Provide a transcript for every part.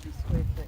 50 square feet.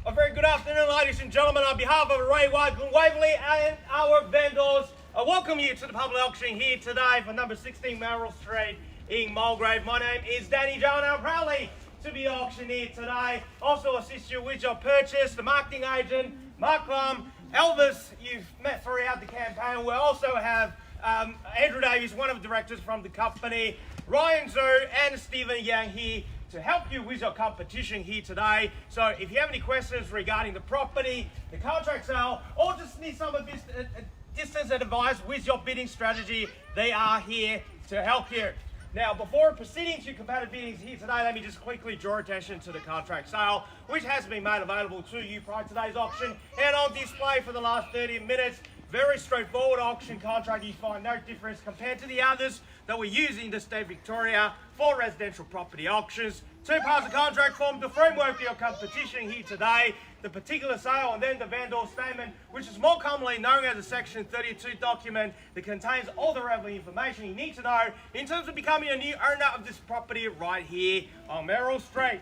A very good afternoon, ladies and gentlemen. On behalf of Waverley and our vendors, I welcome you to the public auction here today for number 16 Merrill Street in Mulgrave. My name is Danny Joe and I'm proudly to be auctioneer today. Also assist you with your purchase, the marketing agent, Marc Lum, Elvis, you've met throughout the campaign. We also have Andrew Davies, one of the directors from the company, Ryan Zhu and Stephen Yang here to help you with your competition here today. So if you have any questions regarding the property, the contract sale, or just need some distance advice with your bidding strategy, they are here to help you. Now, before proceeding to competitive biddings here today, let me just quickly draw attention to the contract sale, which has been made available to you prior to today's auction and on display for the last 30 minutes. Very straightforward auction contract. You find no difference compared to the others that we use in the state of Victoria for residential property auctions. Two parts of contract form the framework for your competition here today. The particular sale and then the vendor statement, which is more commonly known as a Section 32 document that contains all the relevant information you need to know in terms of becoming a new owner of this property right here on Merrill Street.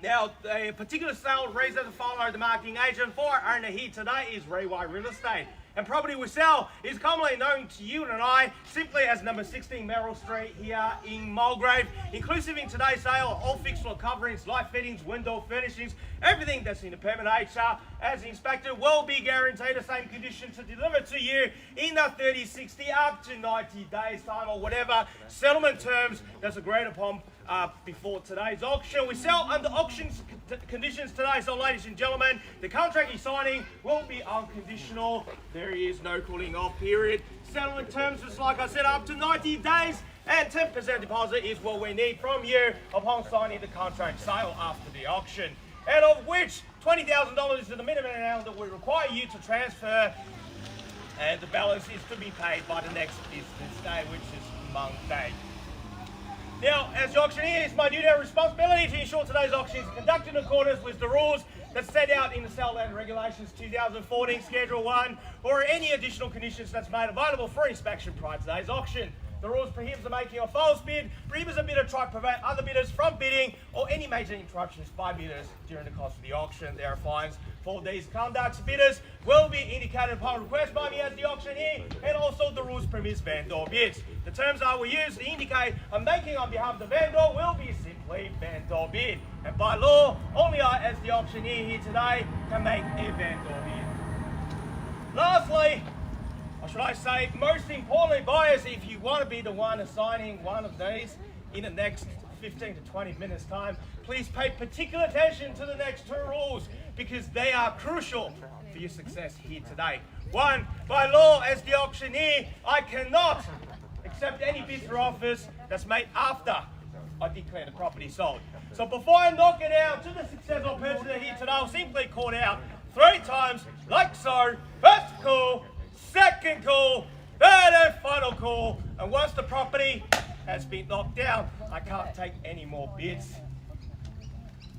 Now, the particular sale reads as follows. The marketing agent for our owner here today is Waverley Real Estate. And property we sell is commonly known to you and I simply as number 16 Merrill Street here in Mulgrave. Inclusive in today's sale, all fixed floor coverings, light fittings, window furnishings, everything that's in the permit HR as inspected will be guaranteed the same condition to deliver to you in the 30, 60, up to 90 days time or whatever settlement terms that's agreed upon before today's auction. We sell under auction conditions today, so ladies and gentlemen, the contract you're signing will be unconditional. There is no cooling off period. Settlement terms, just like I said, up to 90 days, and 10% deposit is what we need from you upon signing the contract sale after the auction, and of which $20,000 is the minimum amount that we require you to transfer, and the balance is to be paid by the next business day, which is Monday. Now, as the auctioneer, it's my duty and responsibility to ensure today's auction is conducted in accordance with the rules that's set out in the Sale Land Regulations 2014 Schedule 1 or any additional conditions that's made available for inspection prior to today's auction. The rules prohibit the making of false bid, prohibits a bidder to try to prevent other bidders from bidding, or any major interruptions by bidders during the course of the auction. There are fines for these conducts. Bidders will be indicated upon request by me as the auctioneer, and also the rules permits vendor bids. The terms I will use to indicate I'm making on behalf of the vendor will be simply vendor bid. And by law, only I as the auctioneer here today can make a vendor bid. Lastly, or should I say, most importantly, buyers, if you want to be the one assigning one of these in the next 15 to 20 minutes time. Please pay particular attention to the next two rules because they are crucial for your success here today. One, by law as the auctioneer, I cannot accept any bids or offers that's made after I declare the property sold. So before I knock it out to the successful person here today, I'll simply call out 3 times like so. First call, second call, third and final call. And once the property has been knocked down, I can't take any more bids.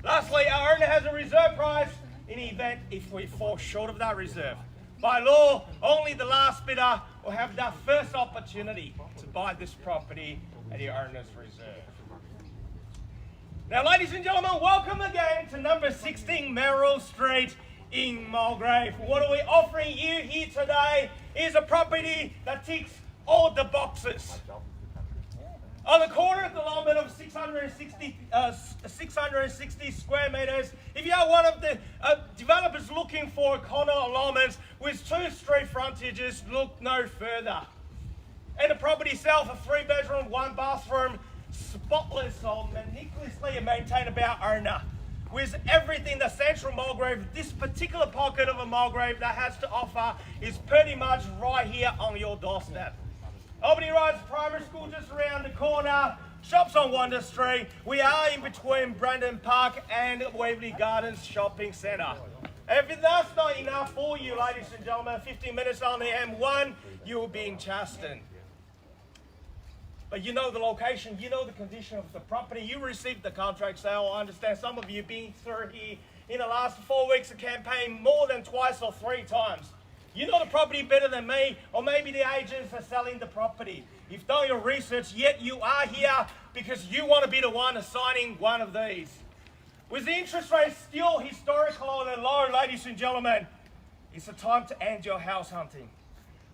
Lastly, our owner has a reserve price in the event if we fall short of that reserve. By law, only the last bidder will have that first opportunity to buy this property at the owner's reserve. Now, ladies and gentlemen, welcome again to number 16 Merrill Street in Mulgrave. What are we offering you here today is a property that ticks all the boxes. On the corner of the allotment of 660 square metres, if you are one of the developers looking for corner allotments with 2 street frontages, look no further. And the property itself, a 3-bedroom, 1-bathroom, spotless, sold meticulously maintained by our owner. With everything that Central Mulgrave, this particular pocket of a Mulgrave that has to offer is pretty much right here on your doorstep. Albany Rise Primary School just around the corner, shops on Wonder Street. We are in between Brandon Park and Waverley Gardens Shopping Centre. If that's not enough for you, ladies and gentlemen, 15 minutes on the M1, you will be in Chaston. But you know the location, you know the condition of the property, you received the contract sale. I understand some of you been through here in the last 4 weeks of campaign more than twice or 3 times. You know the property better than me, or maybe the agents are selling the property. You've done your research, yet you are here because you want to be the one assigning one of these. With the interest rate still historical and low, ladies and gentlemen, it's a time to end your house hunting.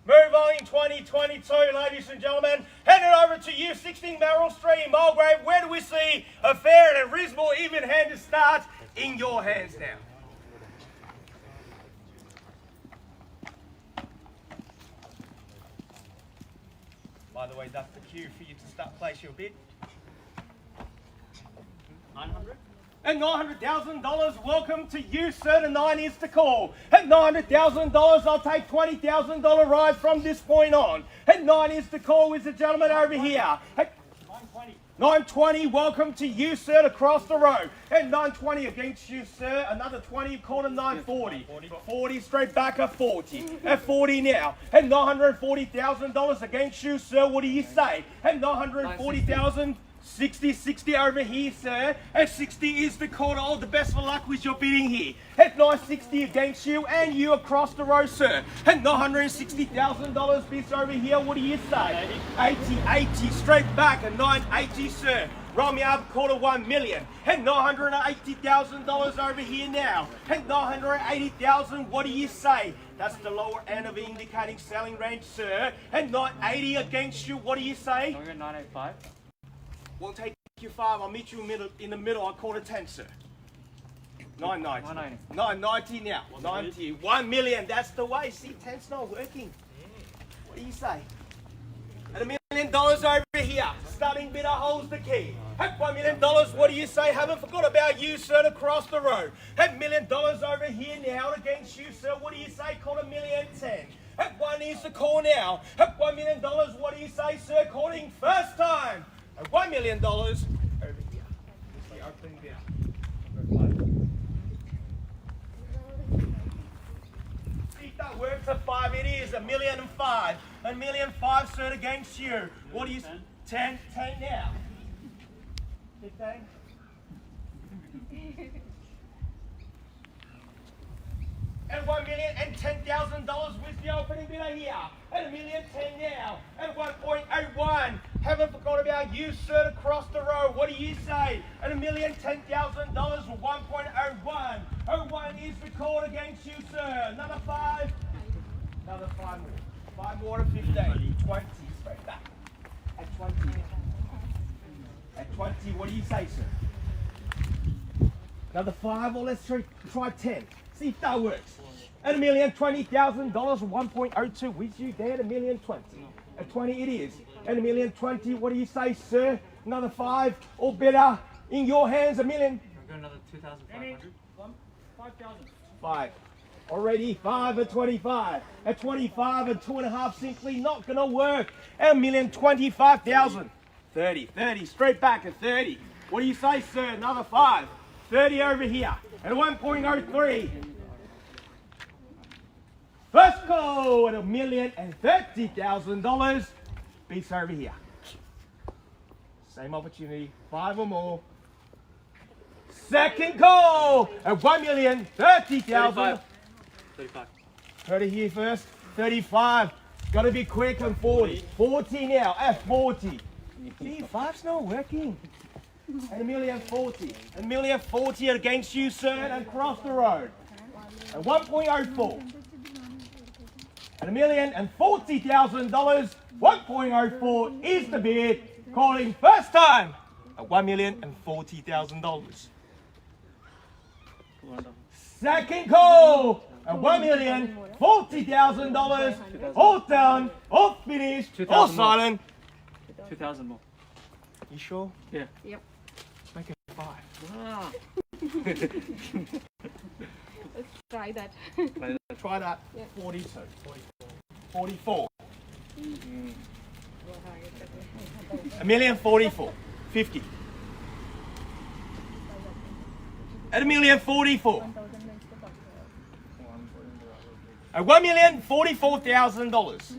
Move on in 2022, ladies and gentlemen. Hand it over to you, 16 Merrill Street in Mulgrave. Where do we see a fair and reasonable even-handed start? In your hands now. By the way, that's the cue for you to start place your bid. 900? At $900,000, welcome to you, sir. The 9 is the call. At $900,000, I'll take $20,000 rise from this point on. At 9 is the call with the gentleman over here. At 920, welcome to you, sir, across the road. At 920 against you, sir. Another 20, call it 940. 40 straight back at 40. At 40 now. At $940,000 against you, sir. What do you say? At $940,000. 60 over here, sir. At 60 is the call. All the best of luck with your bidding here. At 960 against you and you across the road, sir. At $960,000 bids over here. What do you say? 80 straight back at 980, sir. Roll me up, quarter 1 million. At $980,000 over here now. At $980,000, what do you say? That's the lower end of the indicating selling range, sir. At 980 against you, what do you say? 985. Won't take you 5. I'll meet you in the middle. I'll call it 10, sir. 990. 990 now. 90. 1 million. That's the way. See, 10's not working. What do you say? At $1 million over here. Starting bidder holds the key. At $1 million, what do you say? Haven't forgot about you, sir, across the road. At $1 million over here now against you, sir. What do you say? Call $1,010,000. At 1 is the call now. At $1 million, what do you say, sir? Calling first time. At $1 million over here. It's the opening bid. See if that works at 5. It is $1,005,000. $1,005,000, sir, against you. What do you say? 10 now. 15. At $1,010,000 with the opening bidder here. At $1,010,000 now. At 1.01. Haven't forgot about you, sir, across the road. What do you say? At $1,010,000 with 1.01. 01 is the call against you, sir. Another 5. Another 5 more. 5 more to 15. 20 straight back. At 20. At 20, what do you say, sir? Another 5, or let's try 10. See if that works. At $1,020,000, 1.02 with you there at $1,020,000. At 20 it is. At $1,020,000, what do you say, sir? Another 5 or better. In your hands, $1 million. We'll go another 2,500. 5,000. 5. Already 5 at 25. At 25 and 2.5 simply not gonna work. $1,025,000. 30. 30. Straight back at 30. What do you say, sir? Another 5. 30 over here. At 1.03. First call at $1,030,000. Beats over here. Same opportunity. 5 or more. Second call at $1,030,000. 35. 30 here first. 35. Got to be quick on 40. 40 now. At 40. Gee, 5's not working. And $1,040,000. $1,040,000 against you, sir, and across the road. At 1.04. At $1,040,000. 1.04 is the bid. Calling first time at $1,040,000. Second call at $1,040,000. All done, all finished, all silent. 2,000 more. You sure? Yeah. Yep. Let's make it 5. Ah. Let's try that. Try that. Yeah. 42. 44. $1,044,000. 50. At $1,044,000. At $1,044,000.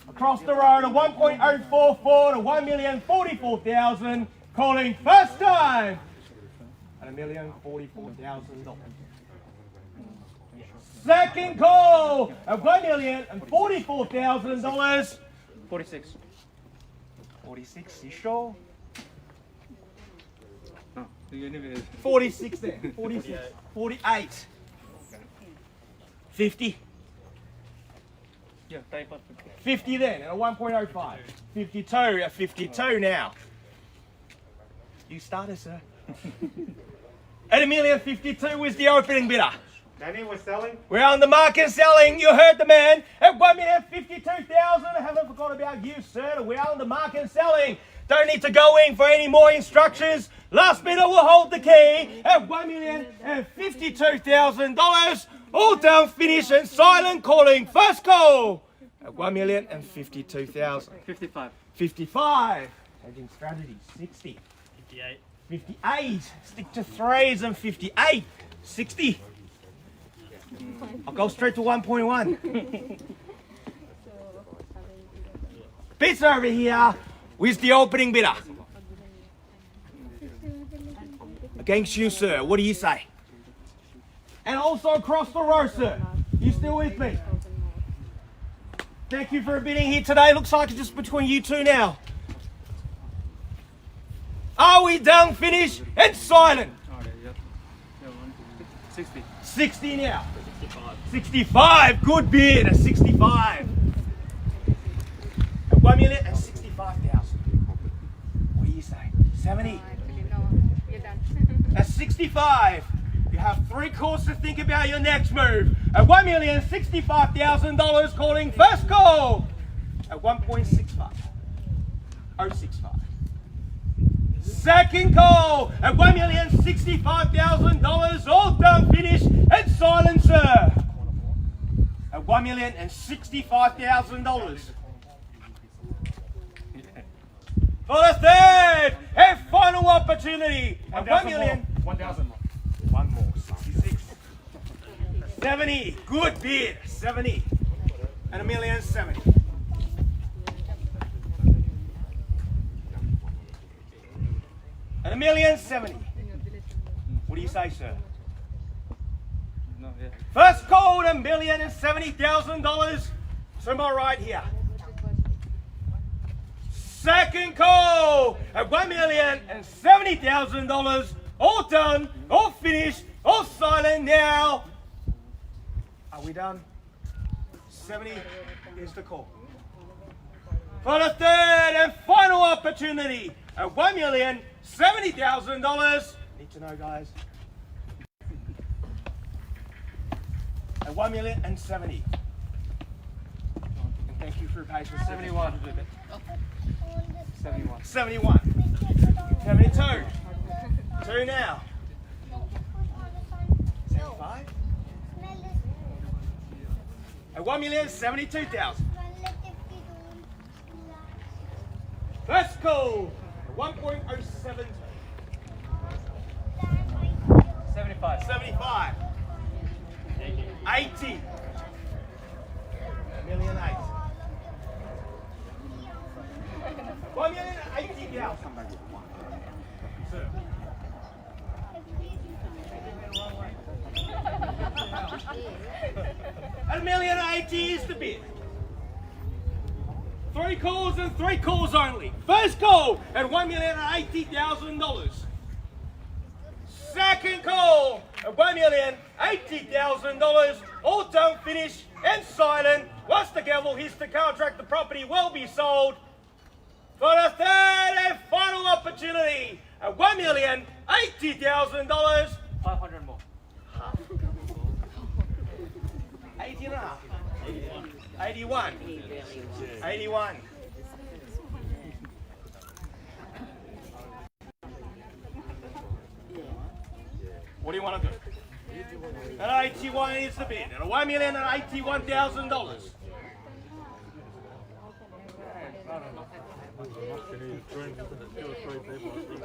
Across the road at 1.044 to $1,044,000. Calling first time at $1,044,000. Second call at $1,044,000. 46. 46, you sure? No. You need 46 then. 46. 48. 50. Yeah, type up. 50 then at a 1.05. 52 at 52 now. You started, sir. At $1,052,000 is the opening bidder. Danny, we're selling. We're on the market selling. You heard the man. At $1,052,000. I haven't forgot about you, sir. We're on the market selling. Don't need to go in for any more instructions. Last bidder will hold the key at $1,052,000. All done, finished, and silent. Calling first call at $1,052,000. 55. 55. Hedging strategy. 60. 58. 58. Stick to 3s and 58. 60. I'll go straight to 1.1. Bits over here with the opening bidder. Against you, sir. What do you say? And also across the row, sir. You still with me? Thank you for bidding here today. Looks like it's just between you two now. Are we done, finished, and silent? Okay, yep. Yeah, 60. 60 now. 65. 65. Good bid at 65. At $1,065,000. What do you say? 70. No, you're done. At 65. You have 3 calls to think about your next move. At $1,065,000, calling first call at 1.65. 065. Second call at $1,065,000, all done, finished, and silent, sir. At $1,065,000. For the third and final opportunity at 1,000,000. 1,000 more. One more. 66. 70. Good bid. 70. And $1,070,000. And $1,070,000. What do you say, sir? No, yeah. First call at $1,070,000 to my right here. Second call at $1,070,000. All done, all finished, all silent now. Are we done? 70 is the call. For the third and final opportunity at $1,070,000. Need to know, guys. At $1,070,000. And thank you for your patience. 71. 71. 71. 72. 2 now. 75. At 1,072,000. First call. 1.072. 75. 75. 80. 1,008,000. 1,080,000. Sir. At 1,080,000 is the bid. 3 calls and 3 calls only. First call at $1,080,000. Second call at $1,080,000. All done, finished and silent. Once the gavel hits the contract, the property will be sold. For the third and final opportunity at $1,080,000. 500 more. 80 and a half. 81. 81. What do you want to do? At 81 is the bid. At $1,081,000.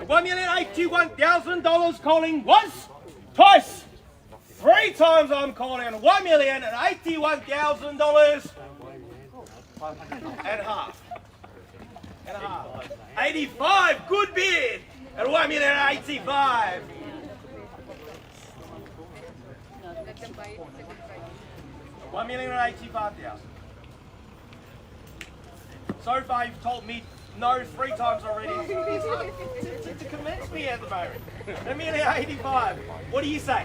$1,081,000 calling once, twice, 3 times I'm calling $1,081,000 and half. And a half. 85, good bid at $1,085,000. $1,085,000. So far you've told me no 3 times already. It's hard to convince me at the moment. $1,085,000. What do you say?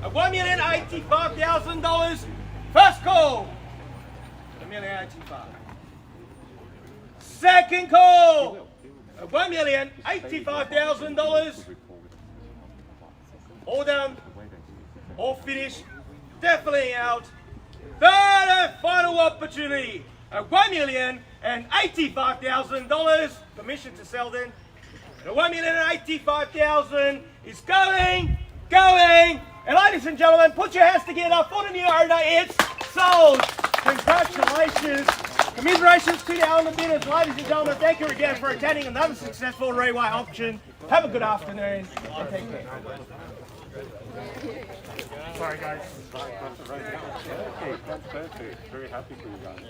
At $1,085,000. First call. $1,085,000. Second call. At $1,085,000. All done. All finished. Definitely out. Third and final opportunity at $1,085,000. Permission to sell then. And $1,085,000 is going. And ladies and gentlemen, put your hands together for the new owner. It's sold. Congratulations. Commiserations to the owner bidders. Ladies and gentlemen, thank you again for attending another successful Railway auction. Have a good afternoon and take care. Sorry guys. That's perfect. Very happy for you guys.